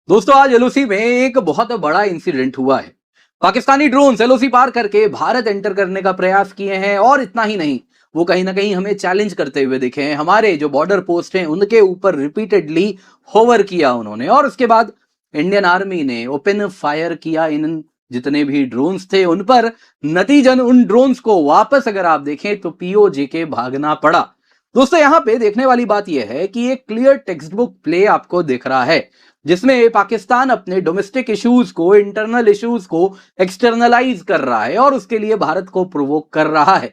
दोस्तों आज एलओसी में एक बहुत बड़ा इंसिडेंट हुआ है। पाकिस्तानी ड्रोन्स एलओसी पार करके भारत एंटर करने का प्रयास किए हैं और इतना ही नहीं, वो कहीं ना कहीं हमें चैलेंज करते हुए दिखे हैं। हमारे जो बॉर्डर पोस्ट हैं उनके ऊपर रिपीटेडली होवर किया उन्होंने और उसके बाद इंडियन आर्मी ने ओपन फायर किया इन जितने भी ड्रोन्स थे उन पर। नतीजन उन ड्रोन्स को वापस अगर आप देखें तो पीओजे के भागना पड़ा। दोस्तों यहां पे देखने वाली बात यह है कि एक क्लियर टेक्स्ट बुक प्ले आपको दिख रहा है, जिसमें पाकिस्तान अपने डोमेस्टिक इश्यूज को, इंटरनल इश्यूज को एक्सटर्नलाइज कर रहा है और उसके लिए भारत को प्रोवोक कर रहा है।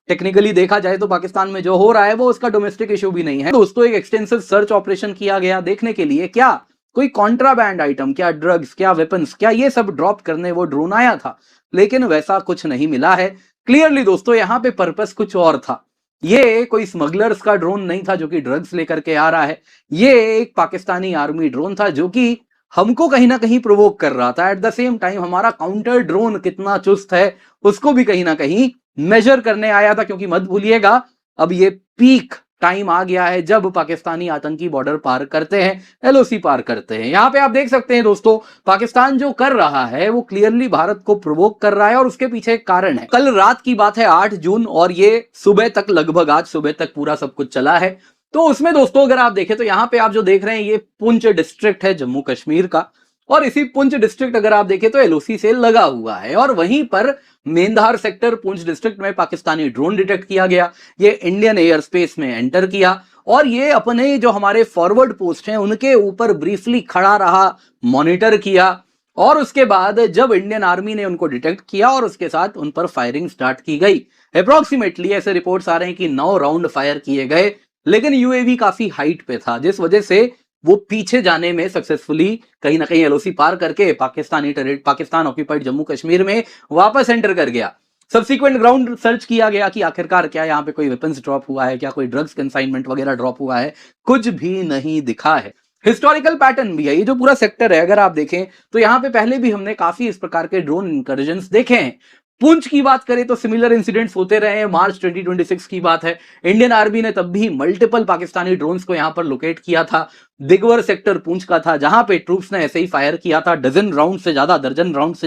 टेक्निकली देखा जाए तो पाकिस्तान में जो हो रहा है वो उसका डोमेस्टिक इशू भी नहीं है। दोस्तों एक एक्सटेंसिव सर्च ऑपरेशन किया गया देखने के लिए क्या कोई कॉन्ट्राबैंड आइटम, क्या ड्रग्स, क्या वेपन्स, क्या ये सब ड्रॉप करने वो ड्रोन आया था, लेकिन वैसा कुछ नहीं मिला है। क्लियरली दोस्तों यहां पे पर्पस कुछ और था। ये कोई स्मगलर्स का ड्रोन नहीं था जो कि ड्रग्स लेकर के आ रहा है। ये एक पाकिस्तानी आर्मी ड्रोन था जो कि हमको कहीं ना कहीं प्रोवोक कर रहा था। एट द सेम टाइम हमारा काउंटर ड्रोन कितना चुस्त है उसको भी कहीं ना कहीं मेजर करने आया था, क्योंकि मत भूलिएगा अब ये पीक टाइम आ गया है जब पाकिस्तानी आतंकी बॉर्डर पार करते हैं, एलओसी पार करते हैं। यहां पे आप देख सकते हैं दोस्तों, पाकिस्तान जो कर रहा है वो क्लियरली भारत को प्रोवोक कर रहा है और उसके पीछे एक कारण है। कल रात की बात है 8 जून और ये सुबह तक, लगभग आज सुबह तक पूरा सब कुछ चला है। तो उसमें दोस्तों अगर आप देखें तो यहां पे आप जो देख रहे हैं ये पुंछ डिस्ट्रिक्ट है जम्मू कश्मीर का, और इसी पुंछ डिस्ट्रिक्ट अगर आप देखें तो एलओसी से लगा हुआ है और वहीं पर मेंधार सेक्टर पुंछ डिस्ट्रिक्ट में पाकिस्तानी ड्रोन डिटेक्ट किया गया। ये इंडियन एयर स्पेस में एंटर किया और ये अपने जो हमारे फॉरवर्ड पोस्ट हैं उनके ऊपर ब्रीफली खड़ा रहा, मॉनिटर किया और उसके बाद जब इंडियन आर्मी ने उनको डिटेक्ट किया और उसके साथ उन पर फायरिंग स्टार्ट की गई। अप्रोक्सीमेटली ऐसे रिपोर्ट्स आ रहे हैं कि 9 राउंड फायर किए गए, लेकिन यूएवी काफी हाइट पे था जिस वजह से वो पीछे जाने में सक्सेसफुली कहीं ना कहीं एलओसी पार करके पाकिस्तान ऑक्यूपाइड जम्मू कश्मीर में वापस एंटर कर गया। सब्सिक्वेंट ग्राउंड सर्च किया गया कि आखिरकार क्या यहाँ पे कोई वेपन्स ड्रॉप हुआ है, क्या कोई ड्रग्स कंसाइनमेंट वगैरह ड्रॉप हुआ है, कुछ भी नहीं दिखा है। हिस्टोरिकल पैटर्न भी है ये जो पूरा सेक्टर है, अगर आप देखें तो यहाँ पे पहले भी हमने काफी इस प्रकार के ड्रोन इंकर्जन्स देखे हैं। पुंछ की बात करें तो सिमिलर इंसिडेंट्स होते रहे हैं। मार्च 2026 की बात है, इंडियन आर्मी ने तब भी मल्टीपल पाकिस्तानी ड्रोन्स को यहां पर लोकेट किया था। दिगवर सेक्टर पुंछ का था जहां पे ट्रूप्स ने ऐसे ही फायर किया था। दर्जन राउंड से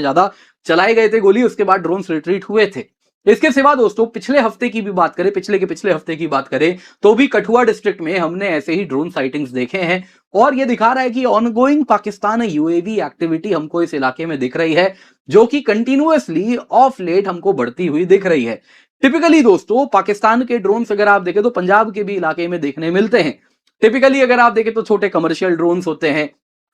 ज्यादा चलाए गए थे गोली, उसके बाद ड्रोन्स रिट्रीट हुए थे। इसके सिवा दोस्तों पिछले हफ्ते की भी बात करें, पिछले हफ्ते की बात करें तो भी कठुआ डिस्ट्रिक्ट में हमने ऐसे ही ड्रोन साइटिंग्स देखे हैं और ये दिखा रहा है कि ऑनगोइंग पाकिस्तान यूएवी एक्टिविटी हमको इस इलाके में दिख रही है, जो कि कंटिन्यूअसली ऑफ लेट हमको बढ़ती हुई दिख रही है। टिपिकली दोस्तों पाकिस्तान के ड्रोन्स अगर आप देखें तो पंजाब के भी इलाके में देखने मिलते हैं। टिपिकली अगर आप देखें तो छोटे कमर्शियल ड्रोन्स होते हैं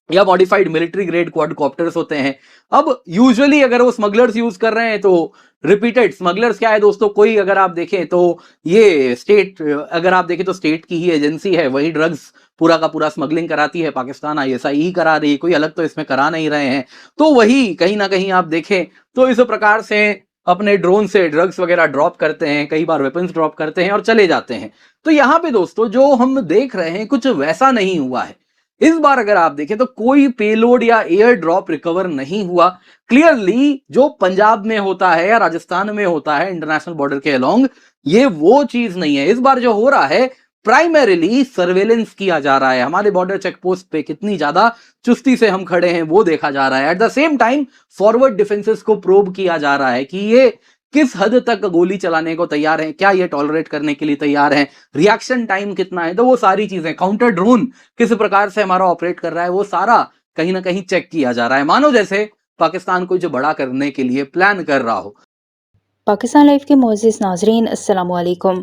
या मॉडिफाइड मिलिट्री ग्रेड क्वाडकॉप्टर्स होते हैं। अब यूजुअली अगर वो स्मगलर्स यूज कर रहे हैं तो रिपीटेड स्मगलर्स क्या है दोस्तों, कोई अगर आप देखें तो ये स्टेट, अगर आप देखें तो स्टेट की ही एजेंसी है, वही ड्रग्स पूरा का पूरा स्मगलिंग कराती है। पाकिस्तान आईएसआई ही करा रही है, कोई अलग तो इसमें करा नहीं रहे हैं। तो वही कहीं ना कहीं आप देखें तो इस प्रकार से अपने ड्रोन से ड्रग्स वगैरह ड्रॉप करते हैं, कई बार वेपन्स ड्रॉप करते हैं और चले जाते हैं। तो यहां पे दोस्तों जो हम देख रहे हैं कुछ वैसा नहीं हुआ है। इस बार अगर आप देखें तो कोई पेलोड या एयर ड्रॉप रिकवर नहीं हुआ। क्लियरली जो पंजाब में होता है या राजस्थान में होता है इंटरनेशनल बॉर्डर के अलोंग, ये वो चीज नहीं है। इस बार जो हो रहा है प्राइमरीली सर्वेलेंस किया जा रहा है। हमारे बॉर्डर चेक पोस्ट पे कितनी ज्यादा चुस्ती से हम खड़े हैं वो देखा जा रहा है। At the same time forward defences को प्रोब किया जा रहा है कि ये किस हद तक गोली चलाने को तैयार हैं, क्या ये टॉलरेट करने के लिए तैयार हैं, रिएक्शन टाइम कितना है। तो वो सारी चीजें, काउंटर ड्रोन किस प्रकार से हमारा ऑपरेट कर रहा है, वो सारा कहीं ना कहीं चेक किया जा रहा है, मानो जैसे पाकिस्तान को जो बड़ा करने के लिए प्लान कर रहा हो। पाकिस्तान लाइव के मोअज़्ज़िज़ नाज़रीन अस्सलाम वालेकुम।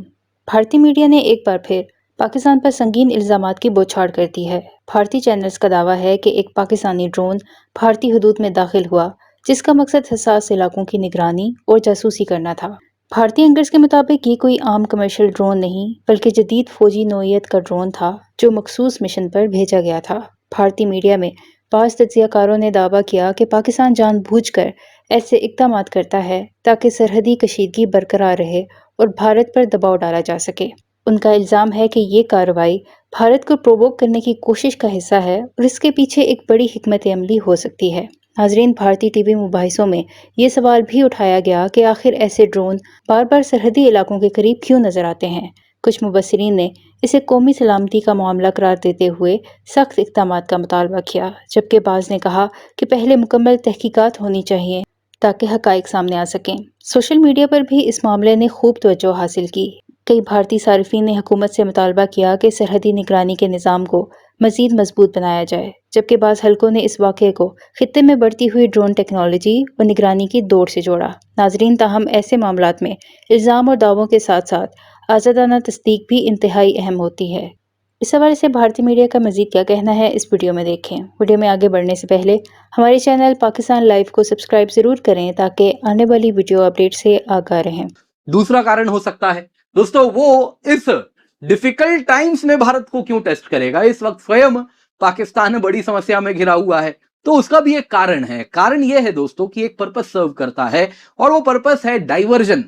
भारतीय मीडिया ने एक बार फिर पाकिस्तान पर संगीन इल्ज़ामात की बौछार कर दी है। भारतीय चैनल्स का दावा है कि एक पाकिस्तानी ड्रोन भारतीय हदूद में दाखिल हुआ, जिसका मकसद हसास इलाकों की निगरानी और जासूसी करना था। भारतीय एंकर्स के मुताबिक ये कोई आम कमर्शियल ड्रोन नहीं, बल्कि जदीद फौजी नौइयत का ड्रोन था जो मखसूस मिशन पर भेजा गया था। भारतीय मीडिया में बाज़ तज्ज़ियाकारों ने दावा किया कि पाकिस्तान जानबूझकर ऐसे इक़दामात करता है ताकि सरहदी कशीदगी बरकरार रहे और भारत पर दबाव डाला जा सके। उनका इल्ज़ाम है कि ये कार्रवाई भारत को प्रोवोक करने की कोशिश का हिस्सा है और इसके पीछे एक बड़ी हिकमत अमली हो सकती है। नाज़रीन, भारतीय टीवी मुबाहिसों में ये सवाल भी उठाया गया कि आखिर ऐसे ड्रोन बार बार सरहदी इलाकों के करीब क्यों नजर आते हैं। कुछ मुबस्सिरीन ने इसे कौमी सलामती का मामला करार देते हुए सख्त इक़दामात का मुतालबा किया, जबकि बाज़ ने कहा कि पहले मुकम्मल तहकीकात होनी चाहिए ताकि हक़ाइक़ सामने आ सकें। सोशल मीडिया पर भी इस मामले ने खूब तवज्जो हासिल की। कई भारतीय सार्फिन ने हुकूमत से मुतालबा किया कि सरहदी निगरानी के निज़ाम को मज़ीद मजबूत बनाया जाए, जबकि बाज़ हलकों ने इस वाक़े को खित्ते में बढ़ती हुई ड्रोन टेक्नोलॉजी और निगरानी की दौड़ से जोड़ा। नाज़रीन, ताहम ऐसे मामलात में इल्ज़ाम और दावों के साथ साथ आज़ादाना तस्दीक भी इंतहाई अहम होती है। इस हवाले से भारतीय मीडिया का मज़ीद क्या कहना है, इस वीडियो में देखें। वीडियो में आगे बढ़ने से पहले हमारे चैनल पाकिस्तान लाइव को सब्सक्राइब ज़रूर करें ताकि आने वाली वीडियो अपडेट से आगाह रहें। दूसरा कारण हो सकता है दोस्तों, वो इस डिफिकल्ट टाइम्स में भारत को क्यों टेस्ट करेगा। इस वक्त स्वयं पाकिस्तान बड़ी समस्या में घिरा हुआ है, तो उसका भी एक कारण है। कारण यह है दोस्तों कि एक पर्पस सर्व करता है और वो पर्पस है डाइवर्जन।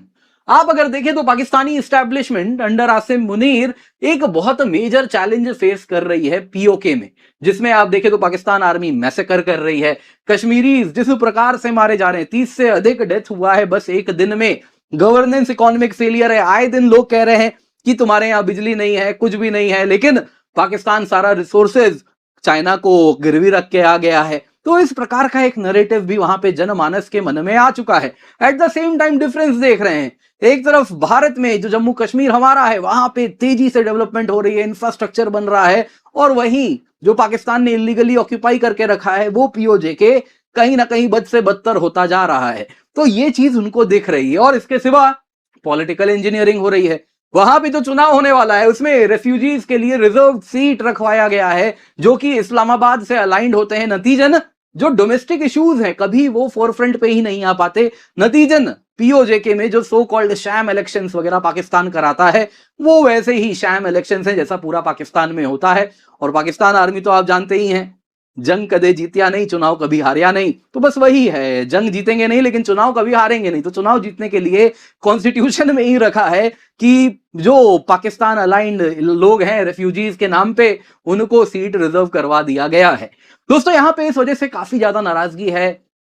आप अगर देखें तो पाकिस्तानी एस्टैब्लिशमेंट अंडर आसिम मुनीर एक बहुत मेजर चैलेंज फेस कर रही है पीओके में, जिसमें आप देखें तो पाकिस्तान आर्मी मैसेकर कर रही है। कश्मीरी जिस प्रकार से मारे जा रहे हैं, 30 से अधिक डेथ हुआ है बस एक दिन में। गवर्नेंस इकोनॉमिक फेलियर है। आए दिन लोग कह रहे हैं कि तुम्हारे यहां बिजली नहीं है, कुछ भी नहीं है, लेकिन पाकिस्तान सारा रिसोर्सेज चाइना को गिरवी रख के आ गया है। तो इस प्रकार का एक नैरेटिव भी वहां पे जनमानस के मन में आ चुका है। At the same time difference देख रहे हैं, एक तरफ भारत में जो जम्मू कश्मीर हमारा है, वहां पे तेजी से डेवलपमेंट हो रही है, इंफ्रास्ट्रक्चर बन रहा है, और वहीं जो पाकिस्तान ने इलीगली ऑक्यूपाई करके रखा है वो पीओजे के कहीं ना कहीं बद से बदतर होता जा रहा है। तो ये चीज उनको दिख रही है। और इसके सिवा पॉलिटिकल इंजीनियरिंग हो रही है। वहां पे जो चुनाव होने वाला है उसमें रेफ्यूजीज के लिए रिजर्व सीट रखवाया गया है जो कि इस्लामाबाद से अलाइंड होते हैं। नतीजन जो डोमेस्टिक इश्यूज हैं कभी वो फोरफ्रंट पे ही नहीं आ पाते। नतीजन पीओजेके में जो सो कॉल्ड शैम इलेक्शंस वगैरह पाकिस्तान कराता है वो वैसे ही शैम इलेक्शंस हैं जैसा पूरा पाकिस्तान में होता है। और पाकिस्तान आर्मी तो आप जानते ही हैं, जंग कदे जीतिया नहीं, चुनाव कभी हारिया नहीं। तो बस वही है, जंग जीतेंगे नहीं लेकिन चुनाव कभी हारेंगे नहीं। तो चुनाव जीतने के लिए कॉन्स्टिट्यूशन में ही रखा है कि जो पाकिस्तान अलाइंड लोग हैं रेफ्यूजीज के नाम पे, उनको सीट रिजर्व करवा दिया गया है। दोस्तों यहां पे इस वजह से काफी ज्यादा नाराजगी है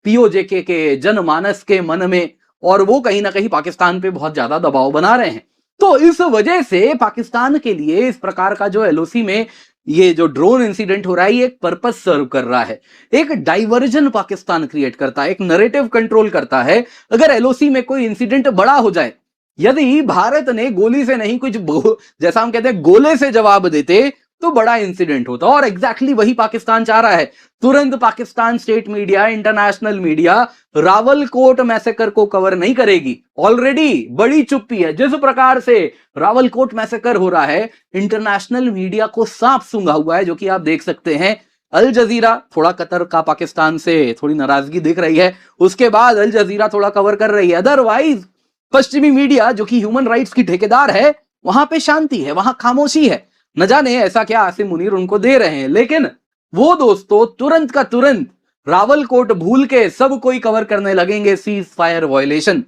पीओजेके के जनमानस के मन में, और वो कहीं ना कहीं पाकिस्तान पे बहुत ज्यादा दबाव बना रहे हैं। तो इस वजह से पाकिस्तान के लिए इस प्रकार का जो एलओसी में ये जो ड्रोन इंसिडेंट हो रहा है ये एक पर्पस सर्व कर रहा है, एक डाइवर्जन पाकिस्तान क्रिएट करता है, एक नैरेटिव कंट्रोल करता है। अगर एलओसी में कोई इंसिडेंट बड़ा हो जाए, यदि भारत ने गोली से नहीं कुछ जैसा हम कहते हैं गोले से जवाब देते तो बड़ा इंसिडेंट होता। और एग्जैक्टली वही पाकिस्तान चाह रहा है। तुरंत Pakistan state media, international media Rawalakot massacre को कवर नहीं करेगी। ऑलरेडी बड़ी चुप्पी है। जिस प्रकार से रावलकोट मैसेकर हो रहा है, इंटरनेशनल मीडिया को सांप सूंघा हुआ है, जो कि आप देख सकते हैं। अल जजीरा, थोड़ा कतर का पाकिस्तान से थोड़ी नाराजगी दिख रही है, उसके बाद अल जजीरा थोड़ा कवर कर रही है। अदरवाइज पश्चिमी मीडिया जो कि ह्यूमन राइट्स की ठेकेदार है, वहां पे शांति है, वहां खामोशी है। न जाने ऐसा क्या आसिम मुनीर उनको दे रहे हैं, लेकिन वो दोस्तों तुरंत का तुरंत रावलकोट भूल के सब कोई कवर करने लगेंगे सीज फायर वायलेशन।